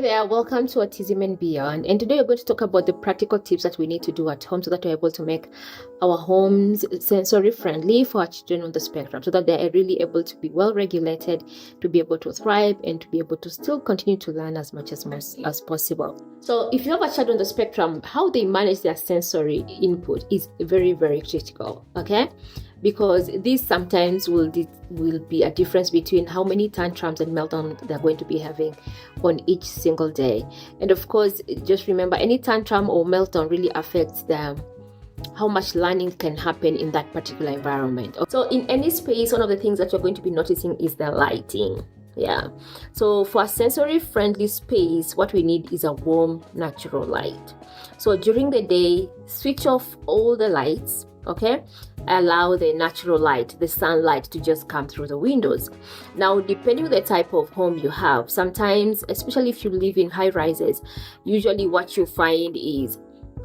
There, welcome to Autism and Beyond. And today we're going to talk about the practical tips that we need to do at home so that we're able to make our homes sensory friendly for our children on the spectrum, so that they are really able to be well regulated, to be able to thrive, and to be able to still continue to learn as much as possible. So if you have a child on the spectrum, how they manage their sensory input is very, very critical, okay? Because this sometimes will be a difference between how many tantrums and meltdowns they're going to be having on each single day. And of course, just remember, any tantrum or meltdown really affects them, how much learning can happen in that particular environment. So in any space, one of the things that you're going to be noticing is the lighting. Yeah, so for a sensory friendly space, what we need is a warm, natural light. So during the day, switch off all the lights, okay? Allow the natural light, the sunlight, to just come through the windows. Now, depending on the type of home you have, sometimes, especially if you live in high rises, usually what you find is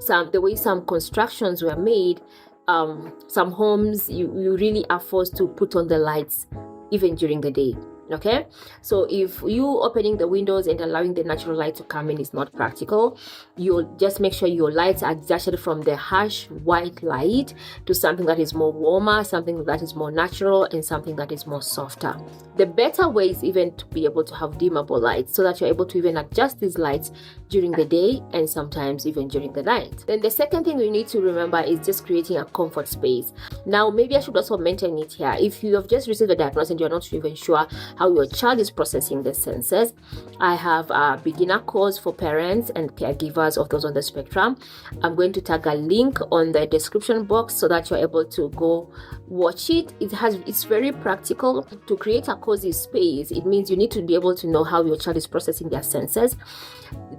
the way some constructions were made, some homes you really are forced to put on the lights even during the day. Okay, so if you opening the windows and allowing the natural light to come in is not practical, you'll just make sure your lights are adjusted from the harsh white light to something that is more warmer, something that is more natural, and something that is more softer. The better way is even to be able to have dimmable lights so that you're able to even adjust these lights during the day and sometimes even during the night. Then the second thing we need to remember is just creating a comfort space. Now, maybe I should also mention it here. If you have just received a diagnosis and you're not even sure how your child is processing the senses, I have a beginner course for parents and caregivers of those on the spectrum. I'm going to tag a link on the description box so that you're able to go watch it. It's very practical. To create a cozy space, it means you need to be able to know how your child is processing their senses.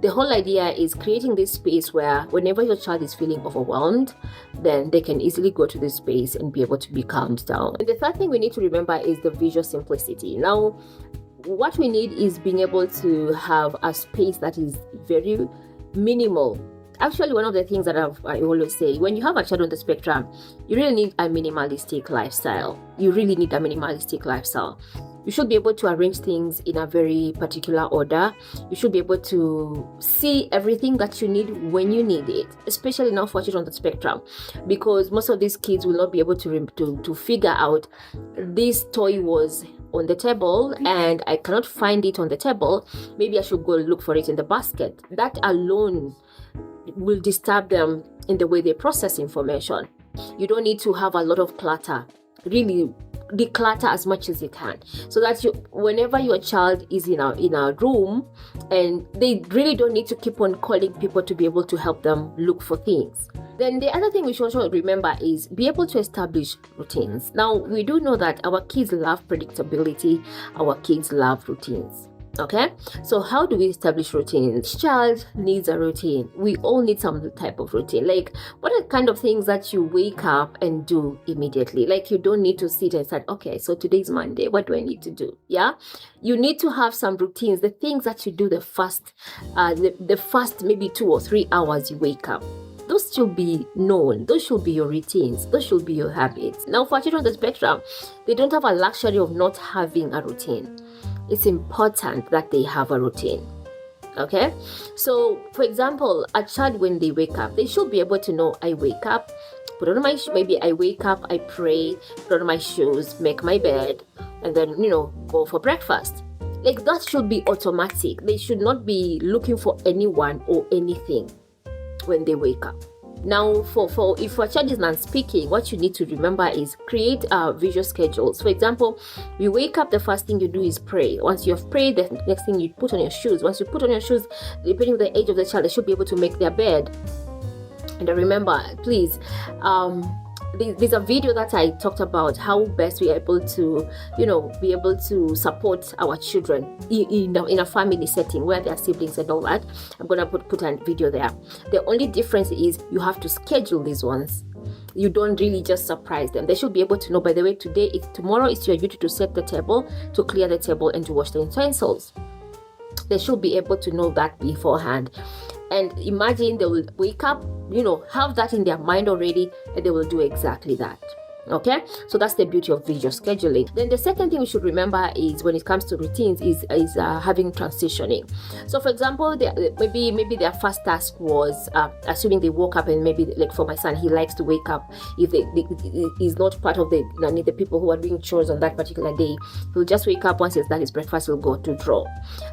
The whole idea is creating this space where whenever your child is feeling overwhelmed, then they can easily go to this space and be able to be calmed down. And the third thing we need to remember is the visual simplicity. Now, what we need is being able to have a space that is very minimal. Actually, one of the things that I always say, when you have a child on the spectrum, you really need a minimalistic lifestyle. You should be able to arrange things in a very particular order. You should be able to see everything that you need when you need it, especially now for children on the spectrum, because most of these kids will not be able to figure out this toy was on the table and I cannot find it on the table. Maybe I should go look for it in the basket. That alone will disturb them in the way they process information. You don't need to have a lot of clutter. Really declutter as much as you can, so that whenever your child is in a room, and they really don't need to keep on calling people to be able to help them look for things. Then the other thing we should also remember is be able to establish routines. Now, we do know that our kids love predictability, our kids love routines. Okay, so how do we establish routines? Each child needs a routine. We all need some type of routine. Like, what are the kind of things that you wake up and do immediately? Like, you don't need to sit and say, okay, so today's Monday, what do I need to do? Yeah, you need to have some routines. The things that you do the first maybe 2 or 3 hours you wake up, those should be known. Those should be your routines. Those should be your habits. Now, for children on the spectrum, they don't have a luxury of not having a routine. It's important that they have a routine. Okay, so for example, a child, when they wake up, they should be able to know, I wake up, put on my maybe I wake up, I pray, put on my shoes, make my bed, and then go for breakfast. Like, that should be automatic. They should not be looking for anyone or anything when they wake up. Now, for if a child is non-speaking, what you need to remember is create visual schedules. For example, you wake up, the first thing you do is pray. Once you have prayed, the next thing you put on your shoes. Once you put on your shoes, depending on the age of the child, they should be able to make their bed. And remember, please, there's a video that I talked about how best we are able to, be able to support our children in a family setting where there are siblings and all that. I'm going to put a video there. The only difference is you have to schedule these ones. You don't really just surprise them. They should be able to know, by the way, tomorrow is your duty to set the table, to clear the table, and to wash the utensils. They should be able to know that beforehand. And imagine they will wake up, have that in their mind already, and they will do exactly that. Okay, so that's the beauty of visual scheduling. Then the second thing we should remember is when it comes to routines is having transitioning. So for example, maybe their first task was assuming they woke up, and maybe like for my son, he likes to wake up. If he's not part of the people who are doing chores on that particular day, he'll just wake up. Once he's done his breakfast, he'll go to draw.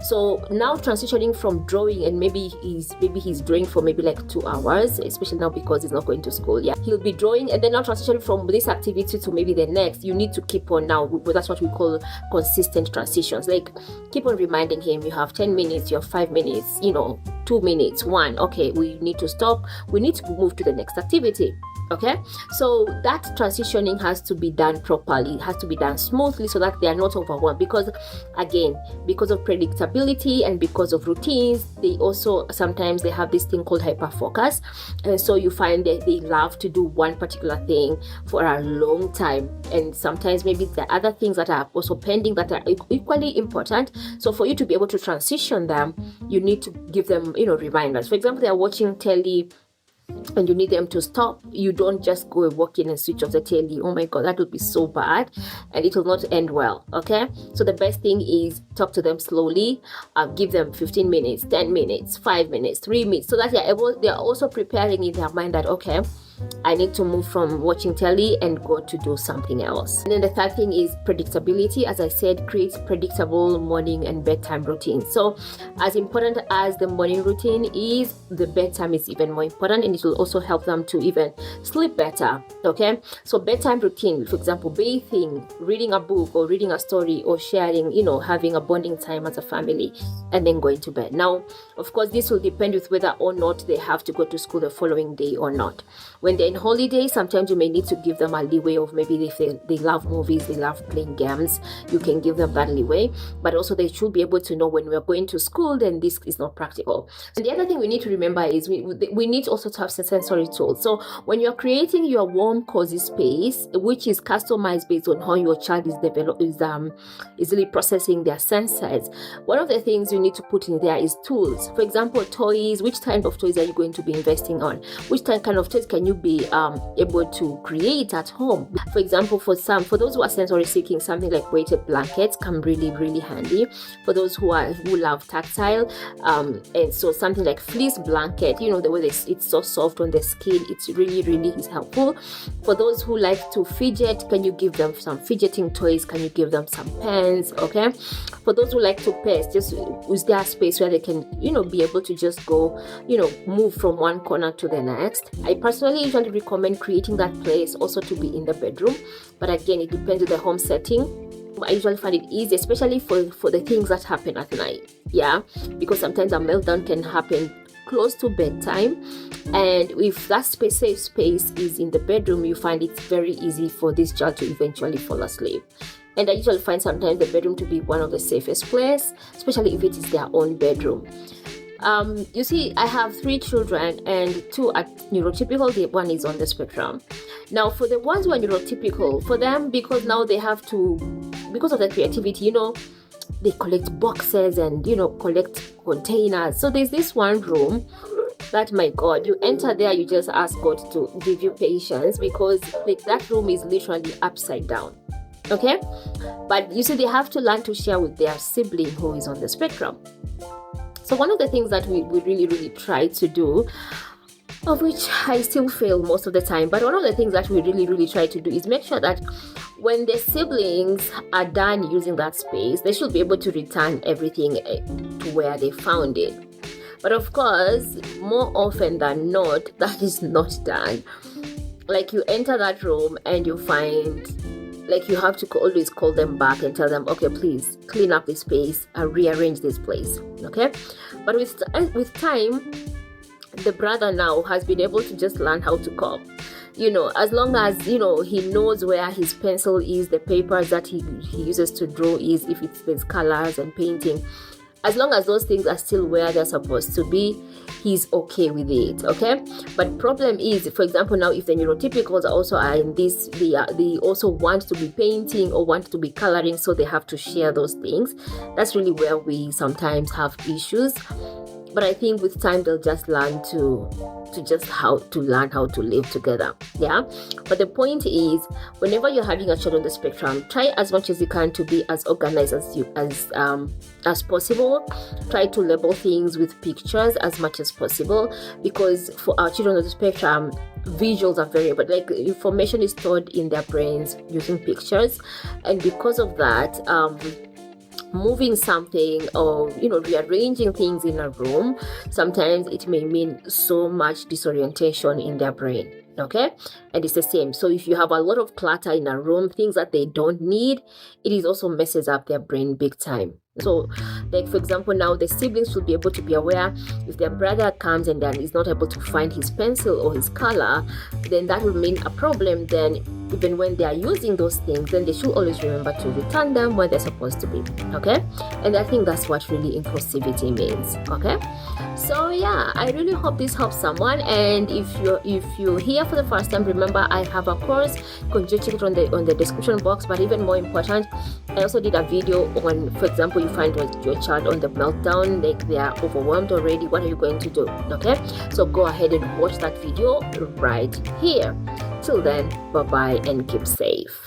So now transitioning from drawing, and maybe he's drawing for maybe like 2 hours, especially now because he's not going to school. Yeah, he'll be drawing, and then now transitioning from this activity to maybe the next. You need to keep on now. That's what we call consistent transitions. Like keep on reminding him, you have 10 minutes, you have 5 minutes, 2 minutes, 1. Okay, we need to stop. We need to move to the next activity. Okay, so that transitioning has to be done properly. It has to be done smoothly so that they are not overwhelmed, because again, because of predictability and because of routines, they also sometimes they have this thing called hyperfocus, and so you find that they love to do one particular thing for a long time, and sometimes maybe there are other things that are also pending that are equally important. So for you to be able to transition them, you need to give them reminders. For example, they are watching telly and you need them to stop. You don't just go and walk in and switch off the telly. Oh my god, that would be so bad, and it will not end well. Okay, so the best thing is talk to them slowly. Give them 15 minutes, 10 minutes, 5 minutes, 3 minutes, so that they are also preparing in their mind that okay, I need to move from watching telly and go to do something else. And then the third thing is predictability. As I said, create predictable morning and bedtime routines. So as important as the morning routine is, the bedtime is even more important, and it will also help them to even sleep better. Okay, so bedtime routine, for example, bathing, reading a book or reading a story, or sharing, having a bonding time as a family, and then going to bed. Now, of course, this will depend with whether or not they have to go to school the following day or not. When they're in holiday, sometimes you may need to give them a leeway of maybe if they love movies, they love playing games, you can give them that leeway. But also they should be able to know when we're going to school, then this is not practical. And the other thing we need to remember is we need also to have sensory tools. So when you're creating your warm, cozy space, which is customized based on how your child is really processing their senses, one of the things you need to put in there is tools. For example, toys. Which kind of toys are you going to be investing on? Which kind of toys can you be able to create at home? For example, for those who are sensory seeking, something like weighted blankets come really, really handy. For those who love tactile, and so something like fleece blanket, the way it's so soft on the skin, it's really, really is helpful. For those who like to fidget, can you give them some fidgeting toys? Can you give them some pens? Okay. For those who like to pace, just use their space where they can, be able to just go, move from one corner to the next. I personally usually recommend creating that place also to be in the bedroom, but again, it depends on the home setting. I usually find it easy, especially for the things that happen at night. Yeah, because sometimes a meltdown can happen close to bedtime, and if that safe space is in the bedroom, you find it's very easy for this child to eventually fall asleep. And I usually find sometimes the bedroom to be one of the safest places, especially if it is their own bedroom. You see, I have 3 children, and 2 are neurotypical. The one is on the spectrum. Now, for the ones who are neurotypical, for them, because now they have to, because of their creativity, they collect boxes and, collect containers. So there's this one room that, my God, you enter there, you just ask God to give you patience, because that room is literally upside down. Okay? But you see, they have to learn to share with their sibling who is on the spectrum. So one of the things that we really, really try to do, of which I still fail most of the time, but one of the things that we really, really try to do is make sure that when the siblings are done using that space, they should be able to return everything to where they found it. But of course, more often than not, that is not done. Like, you enter that room and you find, like, you have to always call them back and tell them, okay, please clean up this space and rearrange this place. Okay, but with time, the brother now has been able to just learn how to cope. As long as he knows where his pencil is, the papers that he uses to draw is, if there's colors and painting, as long as those things are still where they're supposed to be, he's okay with it. Okay, but problem is, for example, now if the neurotypicals also are in this, they also want to be painting or want to be coloring, so they have to share those things. That's really where we sometimes have issues. but I think with time they'll just learn to learn how to live together. Yeah, but the point is, whenever you're having a child on the spectrum, try as much as you can to be as organized as possible. Try to label things with pictures as much as possible, because for our children on the spectrum, visuals are very important. Like, information is stored in their brains using pictures, and because of that, moving something or rearranging things in a room, sometimes it may mean so much disorientation in their brain. Okay, and it's the same. So if you have a lot of clutter in a room, things that they don't need, it is also messes up their brain big time. So, like, for example, now the siblings should be able to be aware if their brother comes and then is not able to find his pencil or his color, then that will mean a problem. Then even when they are using those things, then they should always remember to return them where they're supposed to be. Okay, and I think that's what really inclusivity means. Okay, so yeah, I really hope this helps someone. And if you're here for the first time, remember I have a course. You can just check it on the description box. But even more important, I also did a video on, for example, you find your child on the meltdown, like they are overwhelmed already. What are you going to do? Okay, so go ahead and watch that video right here. Till then, bye bye and keep safe.